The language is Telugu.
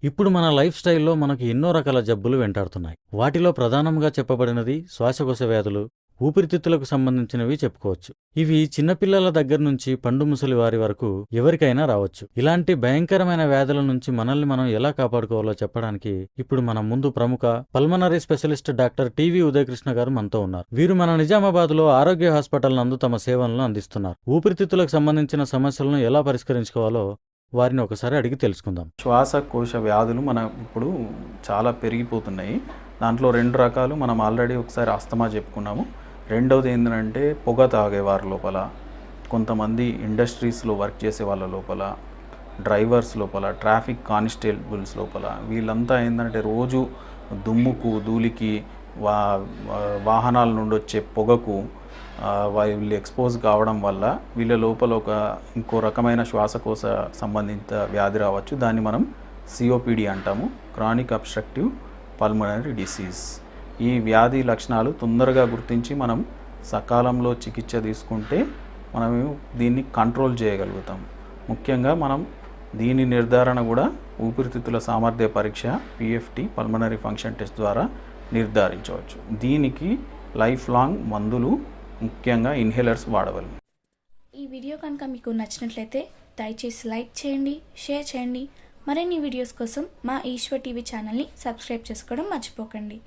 ఇప్పుడు మన లైఫ్ స్టైల్లో మనకు ఎన్నో రకాల జబ్బులు వెంటాడుతున్నాయి. వాటిలో ప్రధానంగా చెప్పబడినది శ్వాసకోశ వ్యాధులు, ఊపిరితిత్తులకు సంబంధించినవి చెప్పుకోవచ్చు. ఇవి చిన్నపిల్లల దగ్గర నుంచి పండు ముసలి వారి వరకు ఎవరికైనా రావచ్చు. ఇలాంటి భయంకరమైన వ్యాధుల నుంచి మనల్ని మనం ఎలా కాపాడుకోవాలో చెప్పడానికి ఇప్పుడు మన ముందు ప్రముఖ pulmonary specialist doctor TV Udayakrishna గారు మనతో ఉన్నారు. వీరు మన నిజామాబాద్లో ఆరోగ్య హాస్పిటల్ నందు తమ సేవలను అందిస్తున్నారు. ఊపిరితిత్తులకు సంబంధించిన సమస్యలను ఎలా పరిష్కరించుకోవాలో వారిని ఒకసారి అడిగి తెలుసుకుందాం. శ్వాసకోశ వ్యాధులు ఇప్పుడు చాలా పెరిగిపోతున్నాయి. దాంట్లో 2 రకాలు మనం ఆల్రెడీ ఒకసారి ఆస్తమా చెప్పుకున్నాము. రెండవది ఏంటంటే పొగ తాగేవారి లోపల, కొంతమంది ఇండస్ట్రీస్లో వర్క్ చేసే వాళ్ళ లోపల, డ్రైవర్స్ లోపల, ట్రాఫిక్ కానిస్టేబుల్స్ లోపల, వీళ్ళంతా ఏంటంటే రోజు దుమ్ముకు, ధూళికి, వాహనాల నుండి వచ్చే పొగకు వీళ్ళు ఎక్స్పోజ్ కావడం వల్ల వీళ్ళ లోపల ఇంకో రకమైన శ్వాసకోశ సంబంధిత వ్యాధి రావచ్చు. దాన్ని మనం సిఓపిడి అంటాము, క్రానిక్ అబ్స్ట్రక్టివ్ పల్మనరీ డిసీజ్. ఈ వ్యాధి లక్షణాలు తొందరగా గుర్తించి మనం సకాలంలో చికిత్స తీసుకుంటే మనం దీన్ని కంట్రోల్ చేయగలుగుతాం. ముఖ్యంగా మనం దీని నిర్ధారణ కూడా ఊపిరితిత్తుల సామర్థ్య పరీక్ష పిఎఫ్టి పల్మనరీ ఫంక్షన్ టెస్ట్ ద్వారా నిర్ధారించవచ్చు. దీనికి లైఫ్ లాంగ్ మందులు, ముఖ్యంగా ఇన్హేలర్స్ వాడవాలి. ఈ వీడియో కనుక మీకు నచ్చినట్లయితే దయచేసి లైక్ చేయండి, షేర్ చేయండి. మరిన్ని వీడియోస్ కోసం మా ఈశ్వర్ టీవీ ఛానల్ని సబ్స్క్రైబ్ చేసుకోవడం మర్చిపోకండి.